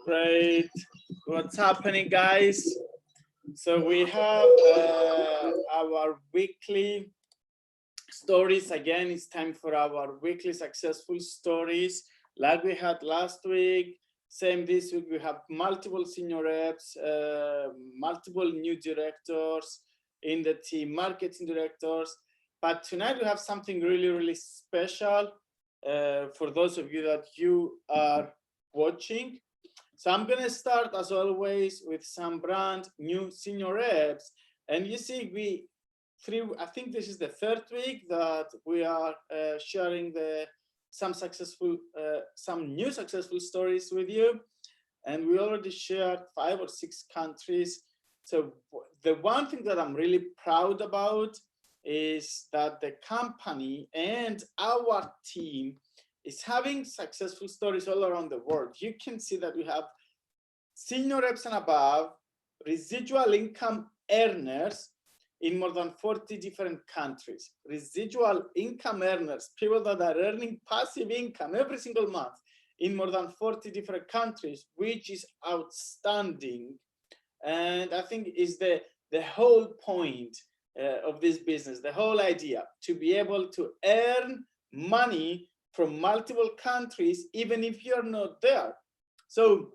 Great. What's happening, guys? So we have our weekly stories. Again, it's time for our weekly successful stories like we had last week. Same this week, we have multiple senior reps, multiple new directors in the team, marketing directors. But tonight we have something really, really special for those of you that you are watching. So I'm going to start, as always, with some brand new senior reps. And you see, I think this is the third week that we are sharing some new successful stories with you. And we already shared 5 or 6 countries. So the one thing that I'm really proud about is that the company and our team is having successful stories all around the world. You can see that we have senior reps and above, residual income earners in more than 40 different countries. Residual income earners, people that are earning passive income every single month in more than 40 different countries, which is outstanding. And I think is the whole point of this business, the whole idea, to be able to earn money from multiple countries, even if you're not there. So,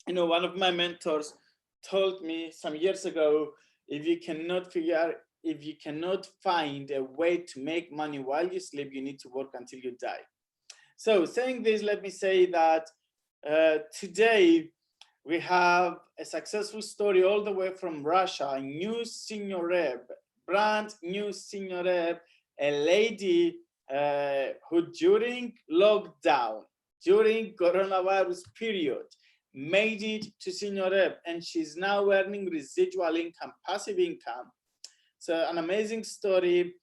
one of my mentors told me some years ago, if you cannot find a way to make money while you sleep, you need to work until you die. So saying this, let me say that today we have a successful story all the way from Russia, a new senior rep, brand new senior rep, a lady who during lockdown, during coronavirus period, made it to senior rep, and she's now earning residual income, passive income. So an amazing story.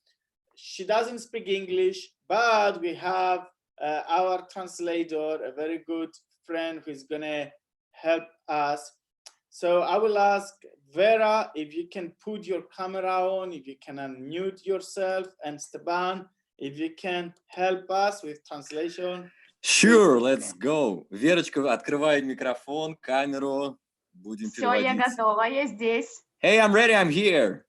She doesn't speak English, but we have our translator, a very good friend who's gonna help us. So I will ask Vera if you can put your camera on, if you can unmute yourself, and Steban, if you can help us with translation. Sure, let's go. Верочка, открывай микрофон, камеру, будем переводить. Все, я готова, я здесь. Hey, I'm ready, I'm here.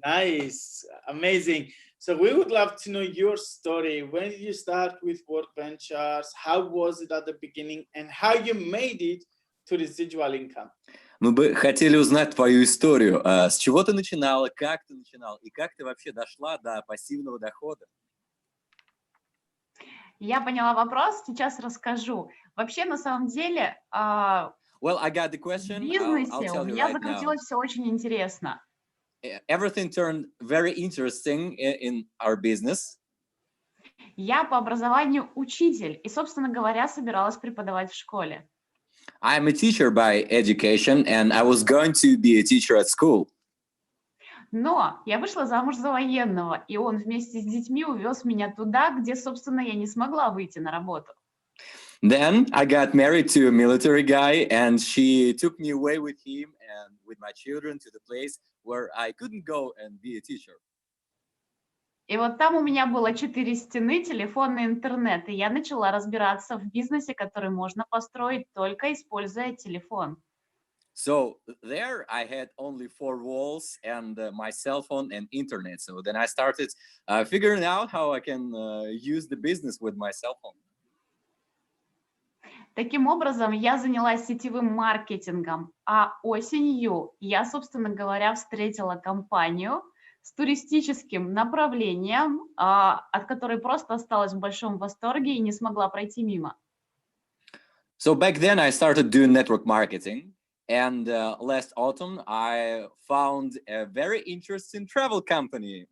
Nice, amazing. So we would love to know your story. When did you start with Work Ventures? How was it at the beginning? And how you made it to residual income? Мы бы хотели узнать твою историю. С чего ты начинала, как ты начинала, и как ты вообще дошла до пассивного дохода? Я поняла вопрос, сейчас расскажу. Вообще, на самом деле, Well, I got the question. в бизнесе I'll tell у you меня right закрутилось все очень интересно. Everything turned very interesting in our business. Я по образованию учитель и, собственно говоря, собиралась преподавать в школе. I'm a teacher by education, and I was going to be a teacher at school. Но я вышла замуж за военного, и он вместе с детьми увез меня туда, где, собственно, я не смогла выйти на работу. Then I got married to a military guy, and she took me away with him and with my children to the place where I couldn't go and be a teacher. И вот там у меня было 4 стены, телефон и интернет, и я начала разбираться в бизнесе, который можно построить только используя телефон. So there I had only 4 walls and my cell phone and internet. So then I started figuring out how I can use the business with my cell phone. Таким образом, я занялась сетевым маркетингом, а осенью я, собственно говоря, встретила компанию с туристическим направлением, от которой просто осталась в большом восторге и не смогла пройти мимо. So back then I started doing network marketing. And last autumn, I found a very interesting travel company.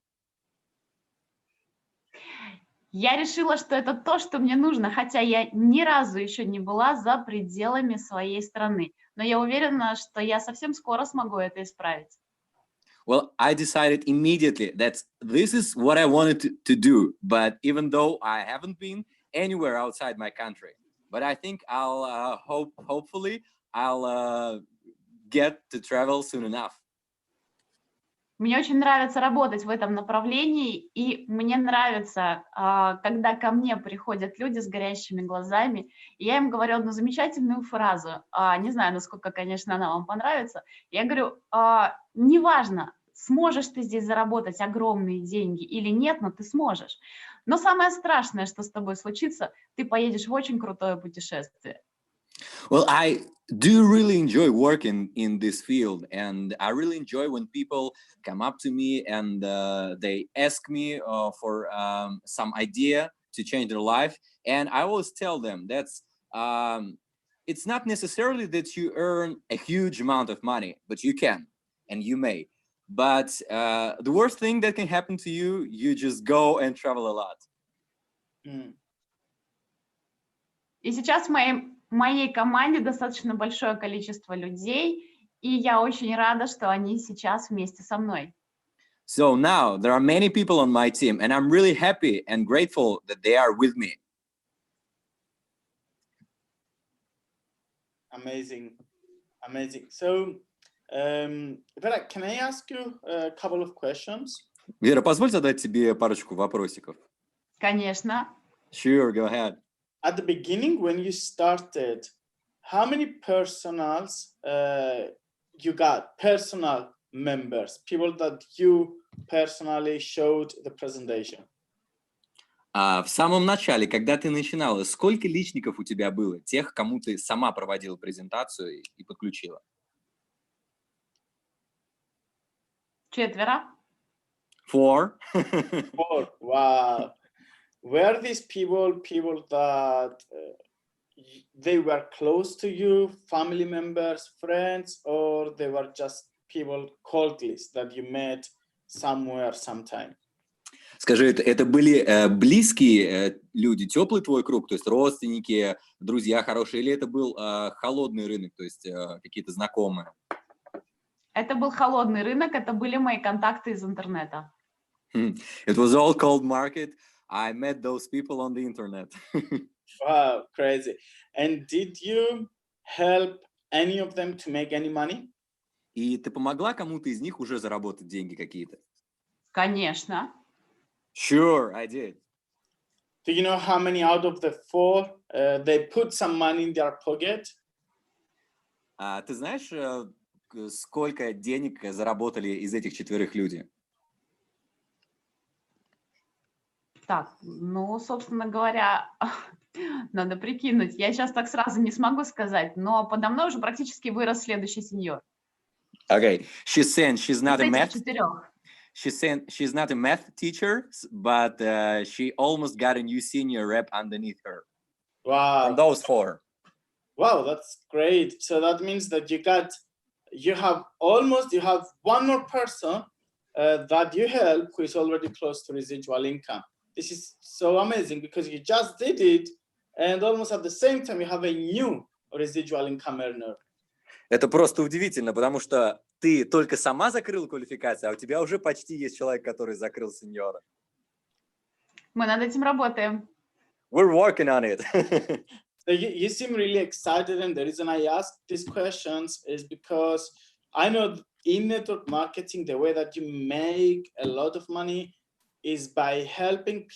Я решила, что это то, что мне нужно, хотя я ни разу еще не была за пределами своей страны. Но я уверена, что я совсем скоро смогу это исправить. Well, I decided immediately that this is what I wanted to do. But even though I haven't been anywhere outside my country, but I think I'll hopefully I'll get to travel soon enough. Мне очень нравится работать в этом направлении, и мне нравится, когда ко мне приходят люди с горящими глазами, и я им говорю одну замечательную фразу, не знаю, насколько, конечно, она вам понравится. Я говорю, неважно, сможешь ты здесь заработать огромные деньги или нет, но ты сможешь. Но самое страшное, что с тобой случится, ты поедешь в очень крутое путешествие. Well, I do really enjoy working in this field, and I really enjoy when people come up to me and they ask me for some idea to change their life, and I always tell them that's it's not necessarily that you earn a huge amount of money, but you can and you may. But the worst thing that can happen to you, you just go and travel a lot. И сейчас в моей команде достаточно большое количество людей, и я очень рада, что они сейчас вместе со мной. So now there are many people on my team, and I'm really happy and grateful that they are with me. Amazing, amazing. So, Vera, can I ask you a couple of questions? Вера, позволь задать тебе парочку вопросиков. Конечно. Sure, go ahead. At the beginning, when you started, how many personals you got, personal members, people that you personally showed the presentation? В самом начале, когда ты начинала, сколько личников у тебя было, тех, кому ты сама проводила презентацию и подключила? 4. 4. 4. Wow. Were these people that they were close to you, family members, friends, or they were just people cold list that you met somewhere, sometime? Скажи, это были близкие люди, теплый твой круг, то есть родственники, друзья хорошие, или это был холодный рынок, то есть какие-то знакомые? Это был холодный рынок, это были мои контакты из интернета. It was all cold market. I met those people on the internet. Wow, crazy. And did you help any of them to make any money? И ты помогла кому-то из них уже заработать деньги какие-то? Конечно. Sure, I did. Do you know how many out of the 4 they put some money in their pocket? Ты знаешь, сколько денег заработали из этих 4 люди? Так, ну, собственно говоря, надо прикинуть. Я сейчас так сразу не смогу сказать, но подо мной уже практически вырос следующий сеньор. Okay, she's saying she's not a math. 4. She's saying she's not a math teacher, but she almost got a new senior rep underneath her. Wow. From those 4. Wow, that's great. So that means that you have one more person that you help who is already close to residual income. This is so amazing because you just did it and almost at the same time you have a new residual income earner. Это просто удивительно, потому что ты только сама закрыла квалификацию, а у тебя уже почти есть человек, который закрыл сеньора. Мы над этим работаем. We're working on it. So you seem really excited, and the reason I ask these questions is because I know in network marketing, the way that you make a lot of money is by helping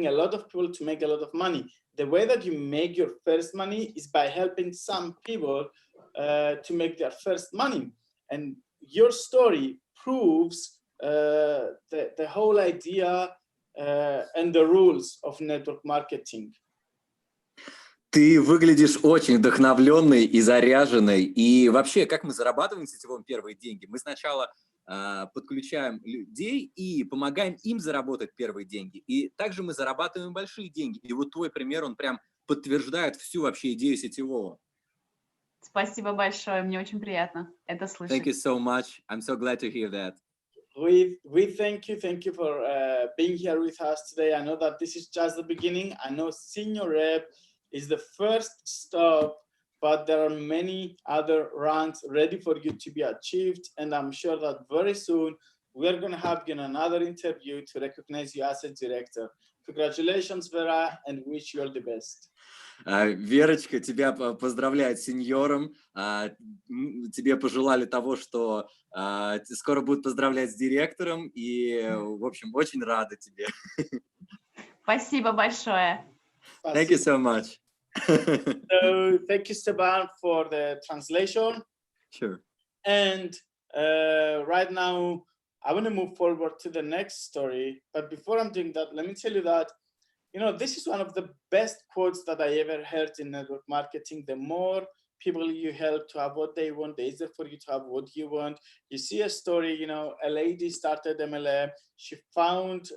a lot of people to make a lot of money. The way that you make your first money is by helping some people to make their first money. And your story proves the whole idea and the rules of network marketing. Ты выглядишь очень вдохновленной и заряженной. И вообще, как мы зарабатываем сетевом первые деньги? Мы сначала подключаем людей и помогаем им заработать первые деньги. И также мы зарабатываем большие деньги. И вот твой пример, он прям подтверждает всю вообще идею сетевого. Спасибо большое, мне очень приятно это слышать. Thank you so much. I'm so glad to hear that. We thank you for being here with us today. I know that this is just the beginning. I know senior rep is the first stop, but there are many other ranks ready for you to be achieved. And I'm sure that very soon we are going to have another interview to recognize you as a director. Congratulations, Vera, and wish you all the best. Верочка тебя поздравляет с сеньором. Тебе пожелали того, что скоро будут поздравлять с директором. И, в общем, очень рада тебе. Спасибо большое. Thank you so much. So thank you, Esteban, for the translation. Sure. And right now, I want to move forward to the next story. But before I'm doing that, let me tell you that, you know, this is one of the best quotes that I ever heard in network marketing. The more people you help to have what they want, the easier for you to have what you want. You see a story, you know, a lady started MLM. She found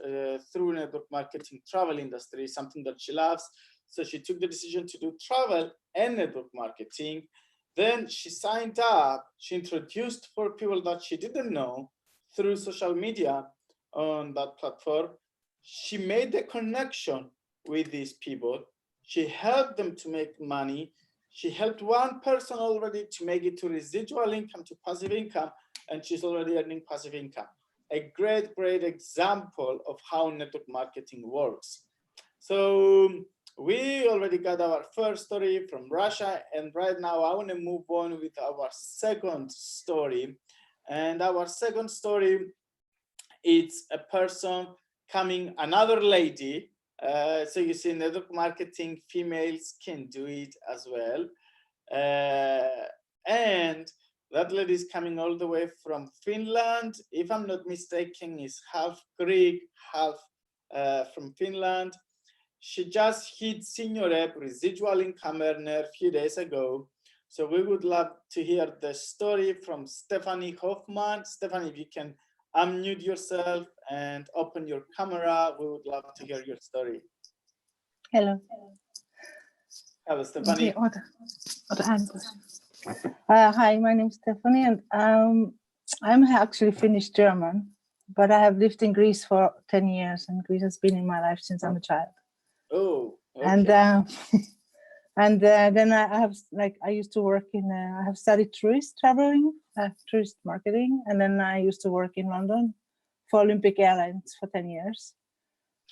through network marketing, travel industry, something that she loves. So she took the decision to do travel and network marketing. Then she signed up. She introduced for people that she didn't know through social media on that platform. She made the connection with these people. She helped them to make money. She helped one person already to make it to residual income, to passive income, and she's already earning passive income. A great, great example of how network marketing works. So we already got our first story from Russia, and right now I want to move on with our second story. And our second story, it's a person coming, another lady. So you see, network marketing, females can do it as well. And that lady is coming all the way from Finland. If I'm not mistaken, is half Greek, half from Finland. She just hit senior rep, residual income earner, a few days ago. So we would love to hear the story from Stephanie Hoffman. Stephanie, if you can unmute yourself and open your camera, we would love to hear your story. Hello. Hello, Stephanie. Hi, my name is Stephanie, and I'm actually Finnish German, but I have lived in Greece for 10 years, and Greece has been in my life since I'm a child. Oh, okay. And then I used to work in, I have studied tourist marketing, and then I used to work in London for Olympic Airlines for 10 years.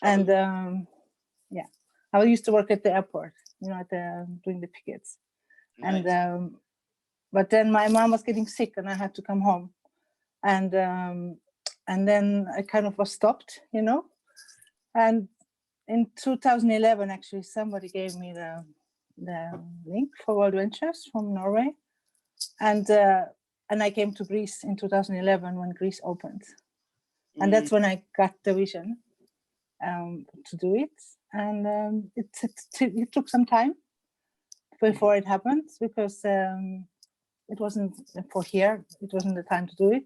And yeah, I used to work at the airport, you know, doing the tickets. Nice. And but then my mom was getting sick, and I had to come home, and then I kind of was stopped, you know. And in 2011, actually, somebody gave me the link for World Ventures from Norway, and I came to Greece in 2011 when Greece opened, and that's when I got the vision to do it. And it took some time before it happened, because it wasn't for here. It wasn't the time to do it.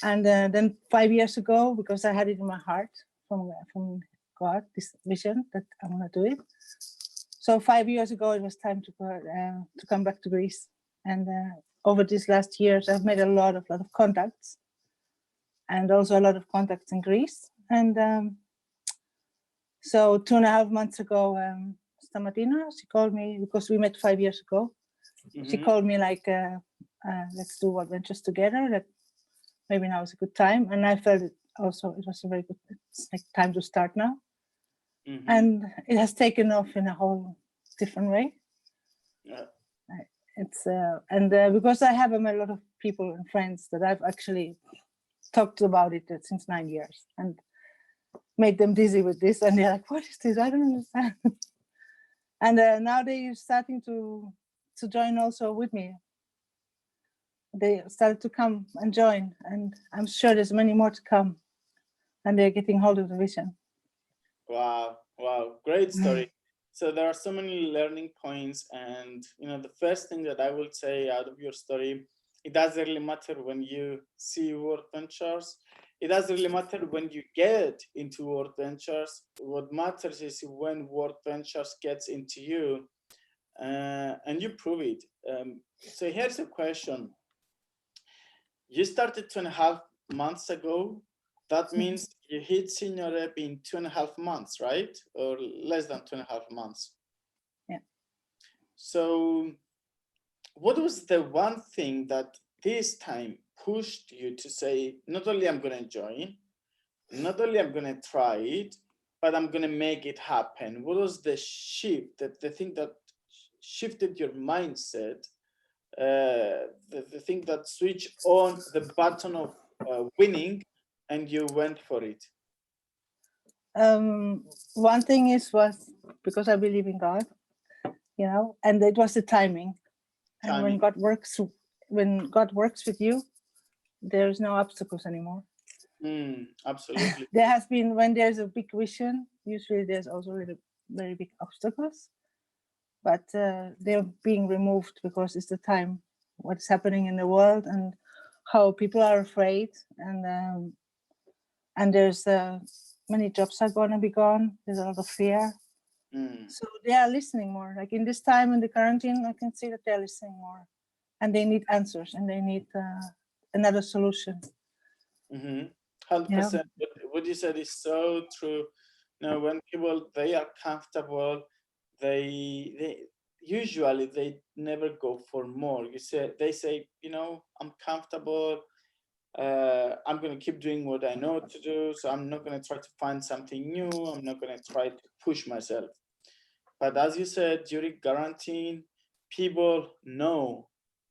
And then 5 years ago, because I had it in my heart from God, this vision that I'm gonna do it. So 5 years ago, it was time to come back to Greece. And over these last years, I've made a lot of contacts, and also a lot of contacts in Greece. And so 2.5 months ago, Stamatina, she called me, because we met 5 years ago. She called me like, let's do World Ventures together. That maybe now is a good time. And I felt it was a very good, it's like time to start now. And it has taken off in a whole different way. Yeah. It's because I have a lot of people and friends that I've actually talked about it since 9 years and made them dizzy with this, and they're like, what is this? I don't understand. And now they're starting to join also with me. They started to come and join, and I'm sure there's many more to come, and they're getting hold of the vision. Wow, great story. So there are so many learning points, and you know, the first thing that I would say out of your story, it doesn't really matter when you see World Ventures. It doesn't really matter when you get into World Ventures. What matters is when World Ventures gets into you, and you prove it. So here's a question. You started 2.5 months ago. That means you hit senior rep in 2.5 months, right? Or less than 2.5 months. Yeah. So what was the one thing that this time pushed you to say, not only I'm going to join, not only I'm going to try it, but I'm gonna make it happen? What was the shift, the thing that shifted your mindset, the thing that switched on the button of winning and you went for it? One thing was because I believe in God, you know, and it was the timing. And when God works with you, there's no obstacles anymore. Absolutely. There has been, when there's a big vision, usually there's also very big obstacles, but they're being removed because it's the time, what's happening in the world and how people are afraid, and there's many jobs are going to be gone. There's a lot of fear. So they are listening more. Like in this time in the quarantine, I can see that they're listening more, and they need answers, and they need another solution. 100%. What you said is so true. Now, when people, they are comfortable, they usually they never go for more. They say, you know, I'm comfortable. I'm going to keep doing what I know to do. So I'm not going to try to find something new. I'm not going to try to push myself. But as you said, during quarantine, people know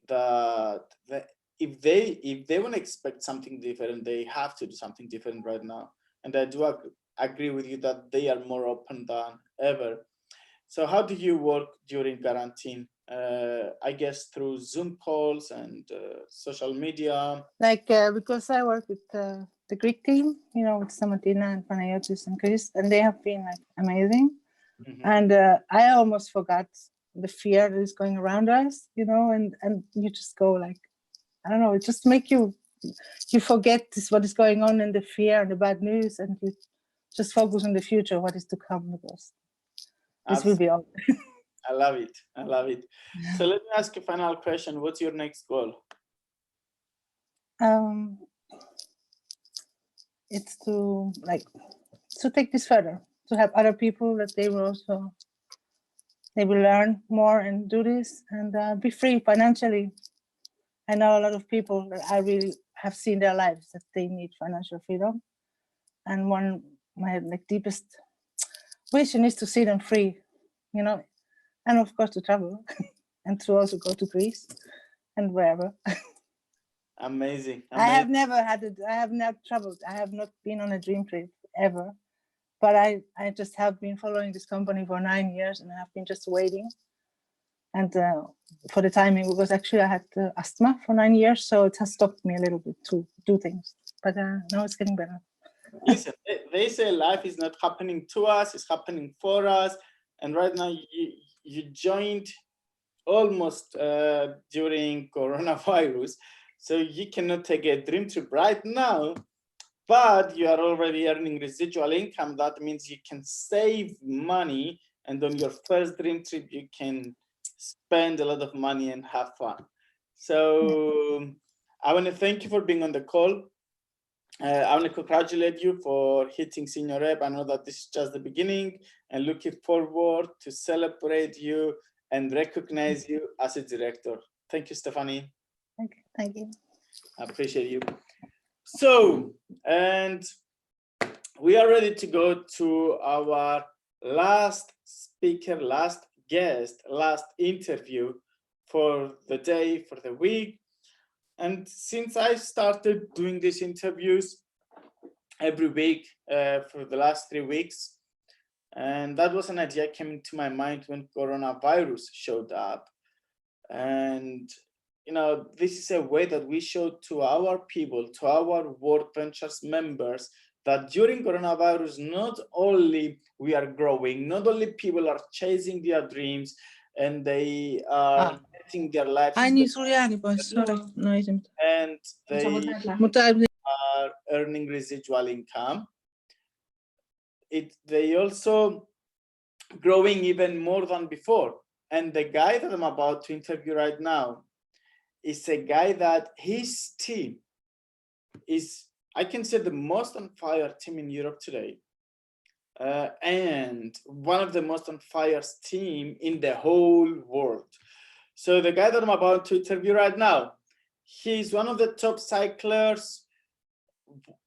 that if they want to expect something different, they have to do something different right now. And I do agree with you that they are more open than ever. So how do you work during quarantine? I guess through Zoom calls and social media. Like because I work with the Greek team, you know, with Samatina and Panayotis and Chris, and they have been like amazing. And I almost forgot the fear that is going around us, you know, and you just go like, I don't know, it just make you forget what is going on and the fear and the bad news, and you just focus on the future, what is to come, because this will be all. I love it. I love it. So let me ask you a final question. What's your next goal? It's to take this further, to help other people that they will learn more and do this and be free financially. I know a lot of people that I really have seen their lives that they need financial freedom, and my deepest vision is to see them free, you know, and of course to travel and to also go to Greece and wherever. Amazing. I have not traveled. I have not been on a dream trip ever, but I just have been following this company for 9 years, and I have been just waiting and for the timing, because actually I had asthma for 9 years, so it has stopped me a little bit to do things, but now it's getting better. Listen, they say life is not happening to us, it's happening for us. And right now you joined almost during coronavirus. So you cannot take a dream trip right now, but you are already earning residual income. That means you can save money. And on your first dream trip, you can spend a lot of money and have fun. So I want to thank you for being on the call. I want to congratulate you for hitting senior rep. I know that this is just the beginning, and looking forward to celebrate you and recognize you as a director. Thank you, Stephanie. Thank you. I appreciate you. So, and we are ready to go to our last speaker, last guest, last interview for the day, for the week. And since I started doing these interviews every week for the last 3 weeks, and that was an idea came into my mind when coronavirus showed up. And you know, this is a way that we show to our people, to our World Ventures members, that during coronavirus, not only we are growing, not only people are chasing their dreams and they are getting their lives, and they are earning residual income. They also growing even more than before. And the guy that I'm about to interview right now is a guy that his team is, I can say, the most on fire team in Europe today. And one of the most on fire team in the whole world. So the guy that I'm about to interview right now, he's one of the top cyclers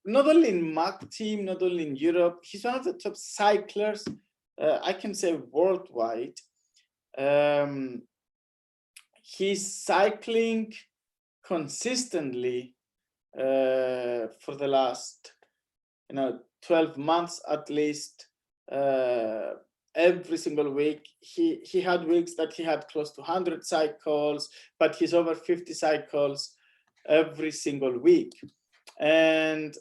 not only in Mach team, not only in Europe, he's one of the top cyclers, I can say worldwide. He's cycling consistently for the last 12 months at least, every single week. He had weeks that he had close to 100 cycles, but he's over 50 cycles every single week. And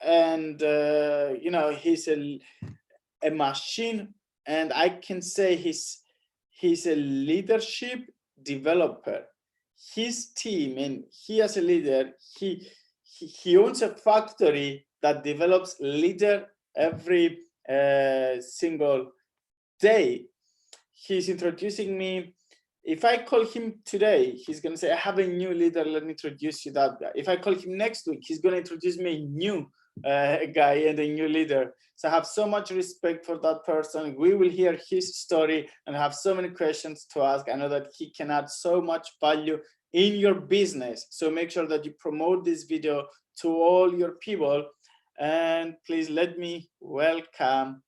he's a machine, and I can say he's a leadership developer. His team, and he as a leader, he owns a factory that develops leader every single day. He's introducing me. If I call him today, he's going to say, I have a new leader, let me introduce you that guy. If I call him next week, he's going to introduce me a new guy and a new leader. So I have so much respect for that person. We will hear his story and have so many questions to ask. I know that he can add so much value in your business. So make sure that you promote this video to all your people. And please let me welcome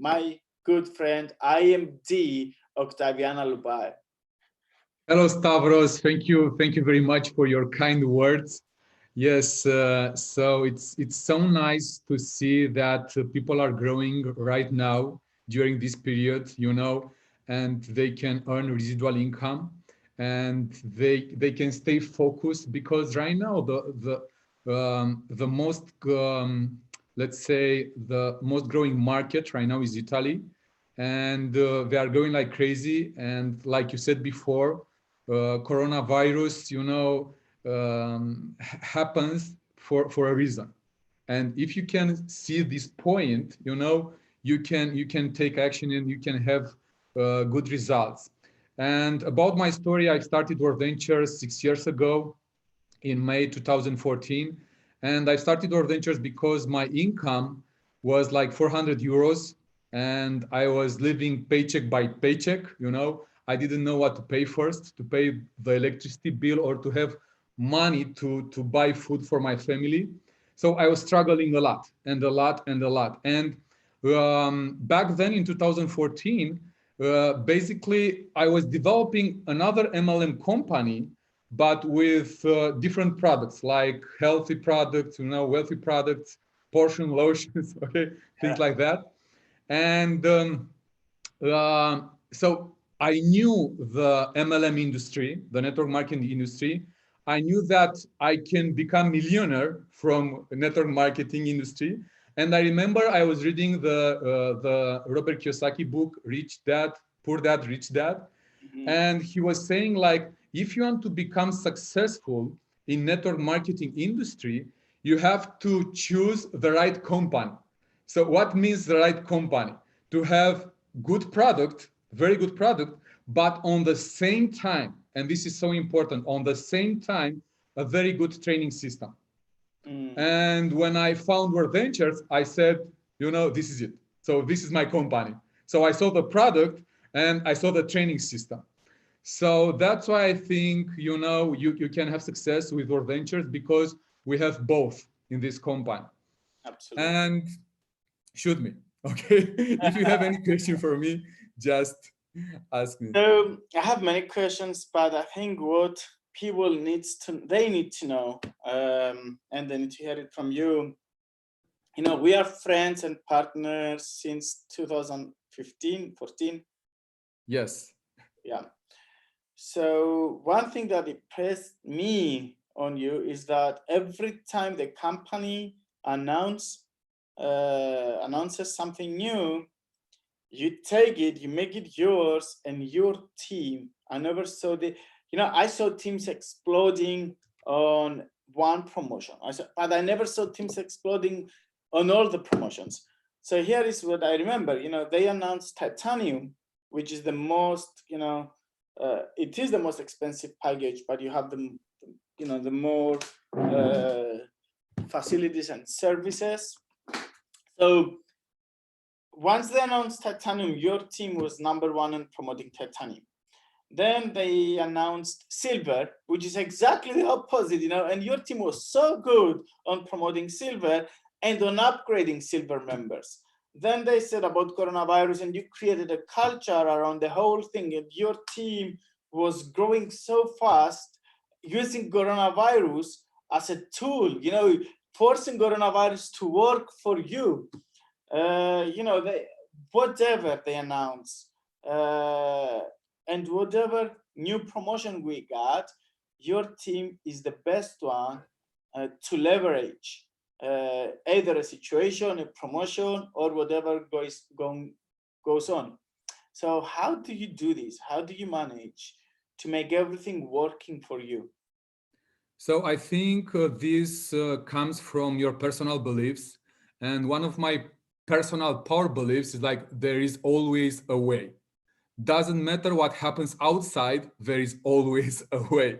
my good friend, IMD, Octaviana Lubai. Hello, Stavros. Thank you very much for your kind words. Yes, so it's so nice to see that people are growing right now during this period, and they can earn residual income, and they can stay focused, because right now the most let's say the most growing market right now is Italy, and they are going like crazy. And like you said before, coronavirus, happens for a reason. And if you can see this point, you can take action and you can have good results. And about my story, I started World Ventures 6 years ago in May 2014. And I started World Ventures because my income was like 400 euros and I was living paycheck by paycheck. I didn't know what to pay first, to pay the electricity bill or to have money to buy food for my family. So I was struggling a lot. And back then in 2014, basically I was developing another MLM company, but with different products, like healthy products, wealthy products, portion lotions, okay, things like that. And so I knew the MLM industry, the network marketing industry. I knew that I can become millionaire from network marketing industry. And I remember I was reading the Robert Kiyosaki book, Rich Dad, Poor Dad, Rich Dad. Mm-hmm. And he was saying, like, if you want to become successful in network marketing industry, you have to choose the right company. So what means the right company? To have good product, very good product, but on the same time, and this is so important, on the same time, a very good training system. And when I found World Ventures, I said, this is it. So this is my company. So I saw the product and I saw the training system. So that's why I think, you can have success with World Ventures, because we have both in this company. Absolutely. And shoot me, okay? If you have any question for me, just ask me. So I have many questions, but I think what people need to know, and they need to hear it from you. We are friends and partners since 2015, 14. Yes. Yeah. So one thing that impressed me on you is that every time the company announces something new, you take it, you make it yours and your team. I never saw I saw teams exploding on one promotion. But I never saw teams exploding on all the promotions. So here is what I remember. They announced Titanium, which is the most, it is the most expensive package, but you have the more facilities and services. So once they announced Titanium, your team was #1 in promoting Titanium. Then they announced silver, which is exactly the opposite, you know, and your team was so good on promoting silver and on upgrading silver members. Then they said about coronavirus, and you created a culture around the whole thing, and your team was growing so fast using coronavirus as a tool, you know, forcing coronavirus to work for you. You know, whatever they announce, and whatever new promotion we got, your team is the best one to leverage either a situation, a promotion, or whatever goes on. So how do you do this? How do you manage to make everything working for you? So I think this comes from your personal beliefs. And one of my personal power beliefs is like, there is always a way. Doesn't matter what happens outside, there is always a way.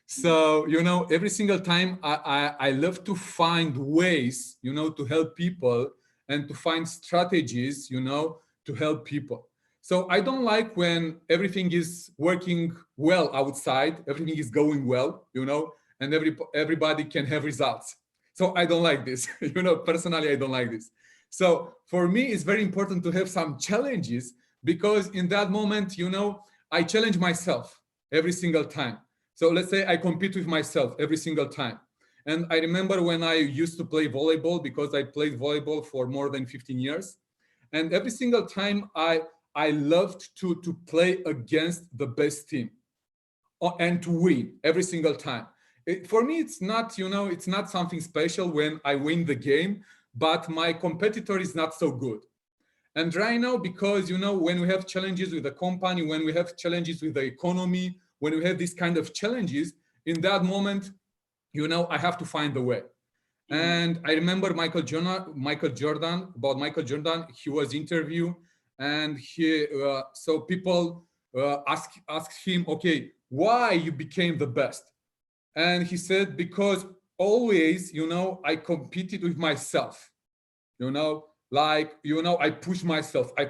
So, you know, every single time I love to find ways, you know, to help people and to find strategies, you know, to help people. So I don't like when everything is working well outside, everything is going well, you know, and everybody can have results. So I don't like this, you know, personally, I don't like this. So for me, it's very important to have some challenges, because in that moment, you know, I challenge myself every single time. So let's say I compete with myself every single time. And I remember when I used to play volleyball, because I played volleyball for more than 15 years. And every single time I loved to play against the best team and to win every single time. For me, it's not, you know, it's not something special when I win the game, but my competitor is not so good. And right now, because, you know, when we have challenges with the company, when we have challenges with the economy, when we have these kind of challenges, in that moment, you know, I have to find a way. And I remember Michael Jordan, he was interviewed, and so people asked him, okay, why you became the best? And he said, because always, you know, I competed with myself, you know, like, you know, I push myself. I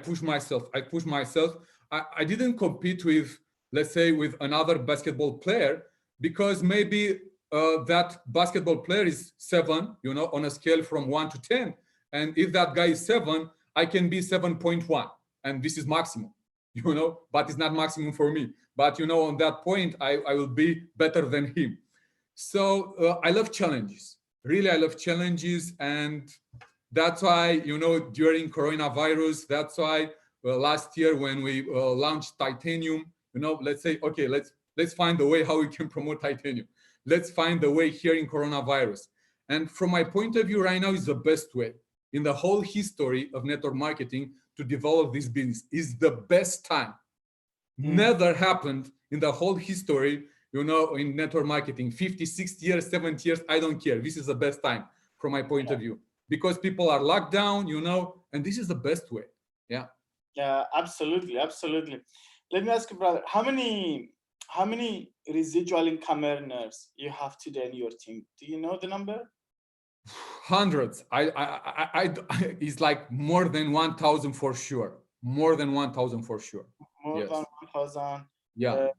didn't compete with, let's say, with another basketball player, because maybe that basketball player is 7, you know, on a scale from 1 to 10. And if that guy is 7, I can be 7.1. And this is maximum, you know, but it's not maximum for me. But, you know, on that point, I will be better than him. So I love challenges. Really, I love challenges. And that's why, you know, during coronavirus, that's why last year when we launched titanium, you know, let's say, okay, let's find a way how we can promote titanium. Let's find a way here in coronavirus. And from my point of view right now, is the best way in the whole history of network marketing to develop this business. Is the best time. Never happened in the whole history, you know, in network marketing, 50, 60 years, 70 years, I don't care. This is the best time from my point of view, because people are locked down, you know, and this is the best way. Yeah. Yeah, absolutely. Absolutely. Let me ask you, brother, how many residual income earners you have today in your team? Do you know the number? Hundreds. It's like more than 1,000 for sure. More than 1,000 for sure. More Yes. than 1,000 Yeah.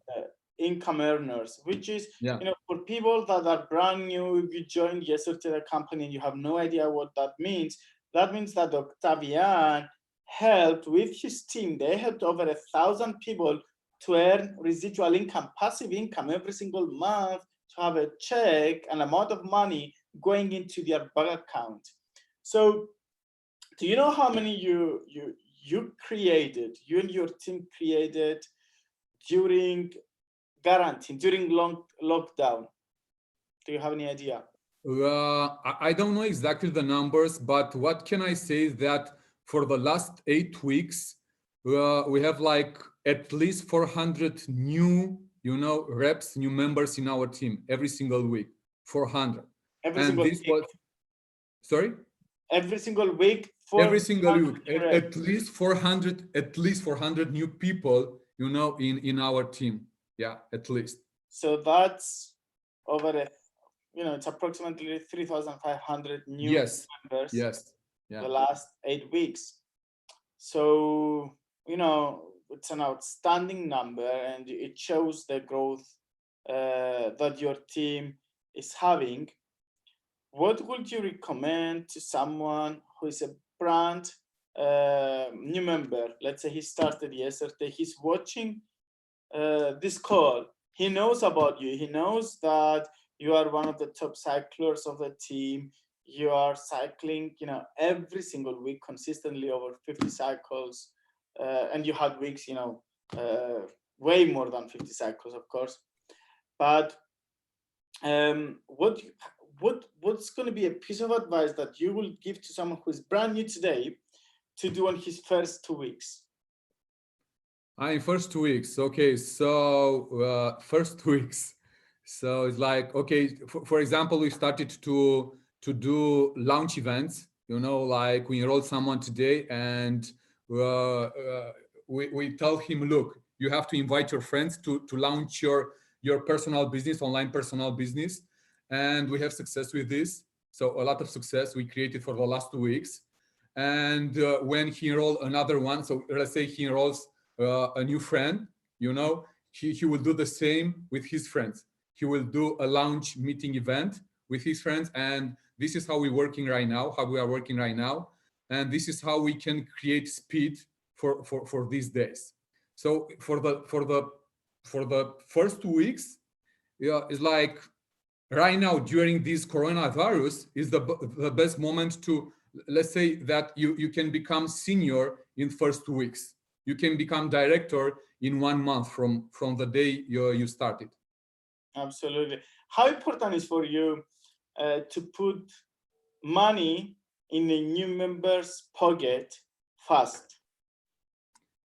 income earners, which is, Yeah. you know, for people that are brand new, if you joined yesterday to the company and you have no idea what that means that Octavian helped with his team. They helped over 1,000 people to earn residual income, passive income every single month, to have a check, an amount of money going into their bank account. So do you know how many you created, you and your team created during quarantine, during lockdown? Do you have any idea? I don't know exactly the numbers, but what can I say is that for the last 8 weeks, we have like at least 400 new, you know, reps, new members in our team every single week. 400. Every And single this week. was, sorry? Every single week. Every single week, at least 400 new people, you know, in our team. Yeah, at least. So that's over it's approximately 3,500 new members. Yes. Yeah. The last 8 weeks. So, you know, it's an outstanding number, and it shows the growth that your team is having. What would you recommend to someone who is a brand new member? Let's say he started yesterday, he's watching this call. He knows about you. He knows that you are one of the top cyclers of the team. You are cycling, every single week consistently over 50 cycles, and you had weeks, way more than 50 cycles, of course. But what's going to be a piece of advice that you will give to someone who is brand new today to do on his first 2 weeks? In first 2 weeks. Okay, so first 2 weeks. So it's like, okay, for example, we started to do launch events, like we enrolled someone today, and we tell him, look, you have to invite your friends to launch your personal business, online personal business. And we have success with this. So a lot of success we created for the last 2 weeks. And when he enrolled another one, so let's say he enrolls a new friend, he will do the same with his friends. He will do a launch meeting event with his friends. And this is how we are working right now. And this is how we can create speed for these days. So for the first 2 weeks, it's like right now during this coronavirus is the best moment to, let's say that you can become senior in first 2 weeks. You can become director in 1 month from the day you started. Absolutely. How important is for you to put money in a new member's pocket fast?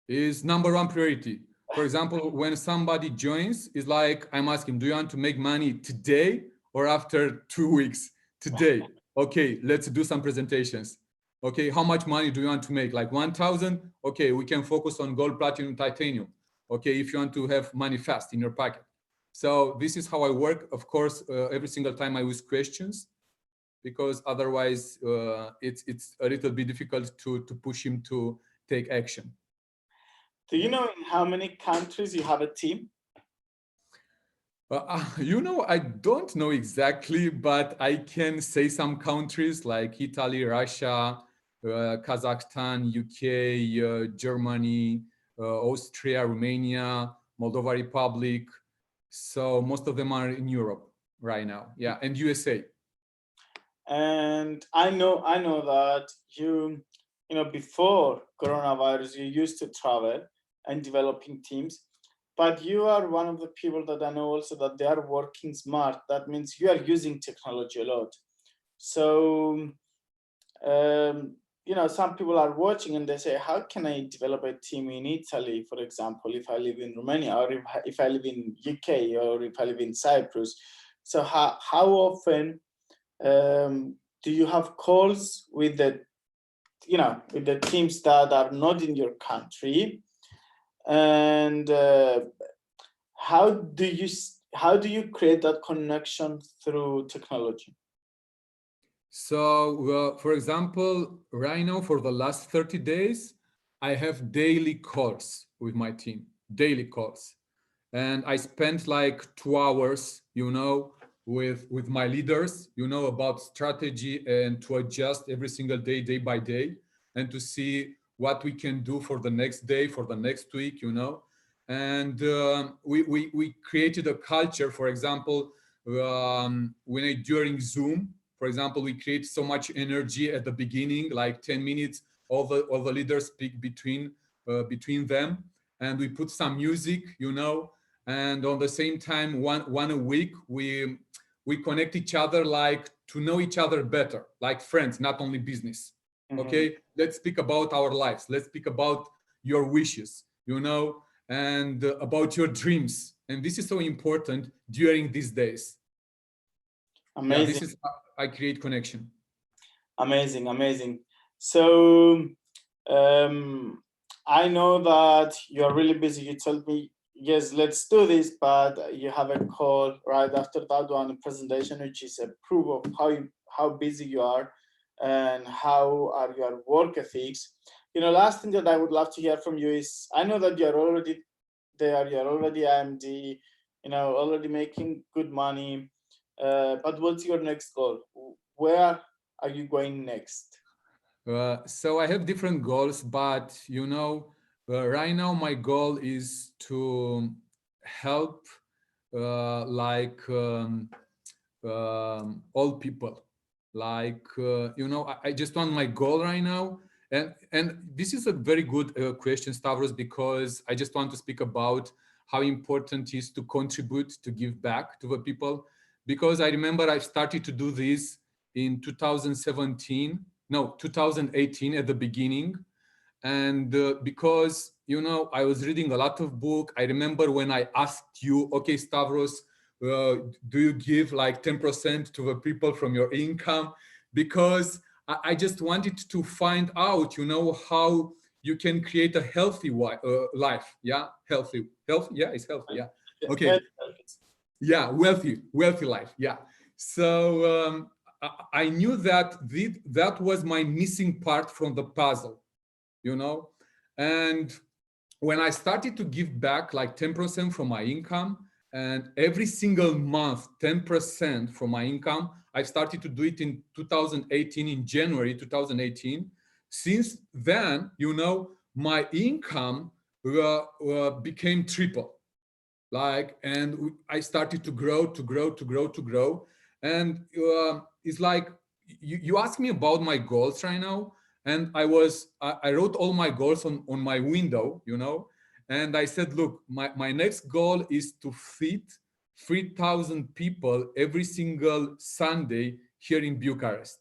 Is number one priority. For example, when somebody joins, it's like I'm asking, do you want to make money today or after 2 weeks? Today. Okay, let's do some presentations. Okay, how much money do you want to make? Like 1,000? Okay, we can focus on gold, platinum, titanium. Okay, if you want to have money fast in your pocket. So this is how I work. Of course, every single time I use questions, because otherwise it's a little bit difficult to push him to take action. Do you know in how many countries you have a team? I don't know exactly, but I can say some countries like Italy, Russia, Kazakhstan, UK, Germany, Austria, Romania, Moldova Republic. So most of them are in Europe right now. Yeah, and USA. And I know that you before coronavirus, you used to travel and developing teams, but you are one of the people that I know also that they are working smart. That means you are using technology a lot. So, some people are watching and they say, how can I develop a team in Italy, for example, if I live in Romania, or if I live in UK, or if I live in Cyprus? So how often do you have calls with the teams that are not in your country, and how do you create that connection through technology? So, for example, right now for the last 30 days, I have daily calls with my team, daily calls. And I spent like 2 hours, with my leaders, about strategy and to adjust every single day, day by day, and to see what we can do for the next day, for the next week, And we created a culture, for example, during Zoom, for example, we create so much energy at the beginning, like 10 minutes, all the leaders speak between them, and we put some music, and on the same time, one a week, we connect each other, like to know each other better, like friends, not only business. Okay, let's speak about our lives. Let's speak about your wishes, and about your dreams. And this is so important during these days. Amazing. Yeah, this is how I create connection. Amazing. So I know that you're really busy. You told me, yes, let's do this, but you have a call right after that one, a presentation, which is a proof of how busy you are and how are your work ethics. last thing that I would love to hear from you is, I know that you're already there, you're already IMD, already making good money, but what's your next goal? Where are you going next? So I have different goals, but right now my goal is to help all people. I just want my goal right now, and this is a very good question, Stavros, because I just want to speak about how important it is to contribute, to give back to the people, because I remember I started to do this in 2018 at the beginning. And because I was reading a lot of book. I remember when I asked you, okay, Stavros, do you give like 10% to the people from your income? Because I just wanted to find out, how you can create a healthy life. Yeah, healthy. Yeah, it's healthy. Yeah. Okay. Yeah, wealthy life. Yeah. So I knew that that was my missing part from the puzzle, and when I started to give back like 10% from my income, and every single month 10% from my income, I started to do it in 2018, in January 2018. Since then, my income became triple. And I started to grow. And it's like, you ask me about my goals right now, and I wrote all my goals on my window, and I said, look, my next goal is to feed 3,000 people every single Sunday here in Bucharest.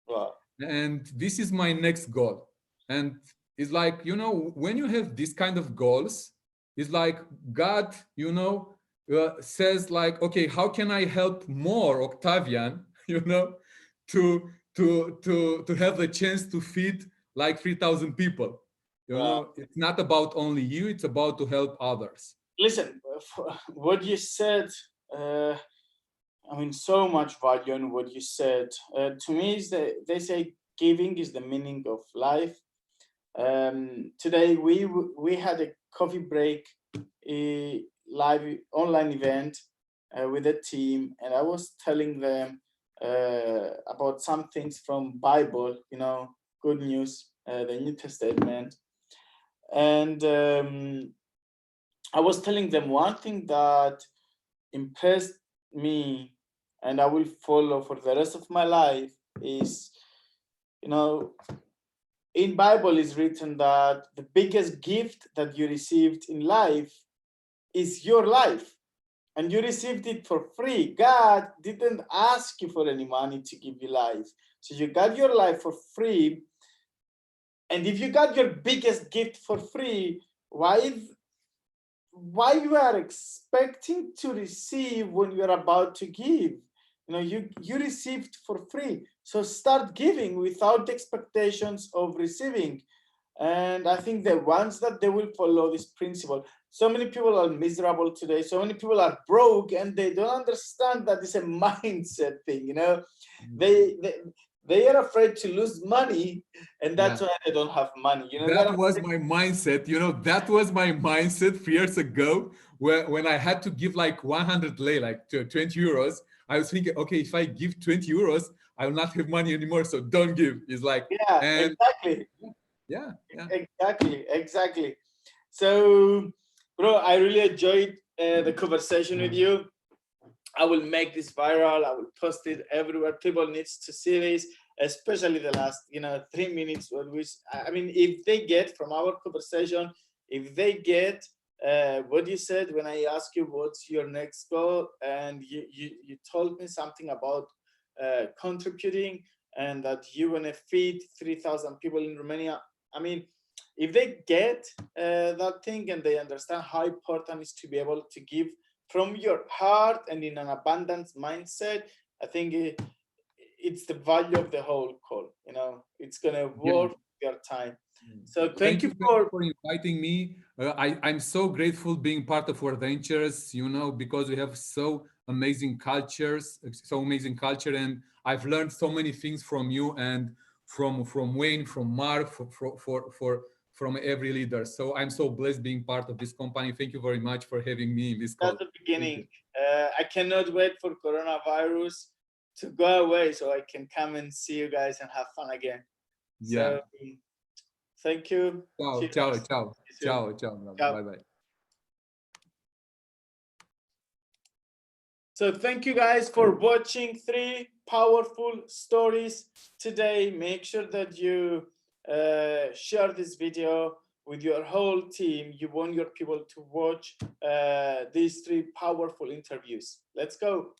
Wow. And this is my next goal. And it's like, when you have this kind of goals, it's like God, says like, okay, how can I help more Octavian, to have the chance to feed like 3,000 people. Wow. It's not about only you, it's about to help others. Listen, what you said, so much value in what you said. To me, is that they say giving is the meaning of life. Today we had a coffee break, a live online event with a team, and I was telling them about some things from Bible, good news, the New Testament, and I was telling them one thing that impressed me, and I will follow for the rest of my life is, in Bible is written that the biggest gift that you received in life is your life, and you received it for free. God didn't ask you for any money to give you life, so you got your life for free. And if you got your biggest gift for free, why you are expecting to receive when you are about to give? You received for free, so start giving without expectations of receiving. And I think the ones that they will follow this principle, so many people are miserable today, so many people are broke, and they don't understand that it's a mindset thing. They are afraid to lose money, and that's why they don't have money. That was my mindset. That was my mindset 3 years ago, when I had to give like 100 lei, like 20 euros. I was thinking, okay, if I give 20 euros, I will not have money anymore, so don't give. It's like, exactly. Yeah. Exactly. So, bro, I really enjoyed the conversation with you. I will make this viral. I will post it everywhere. People needs to see this, especially the last, 3 minutes. If they get from our conversation, if they get what you said when I asked you what's your next goal, and you told me something about contributing, and that you want to feed 3,000 people in Romania. If they get that thing, and they understand how important it is to be able to give from your heart and in an abundance mindset, I think it's the value of the whole call. It's gonna worth your time. So thank you for inviting me. I'm so grateful being part of our ventures, because we have so amazing culture, and I've learned so many things from you and from Wayne, from Mark, from every leader. So I'm so blessed being part of this company. Thank you very much for having me in this call. At the beginning, I cannot wait for coronavirus to go away so I can come and see you guys and have fun again. Yeah. So, thank you. Ciao, Cheers. ciao, ciao, See you soon. ciao, ciao. Ciao. Bye, bye. So thank you guys for watching 3 powerful stories today. Make sure that you share this video with your whole team. You want your people to watch these 3 powerful interviews. Let's go.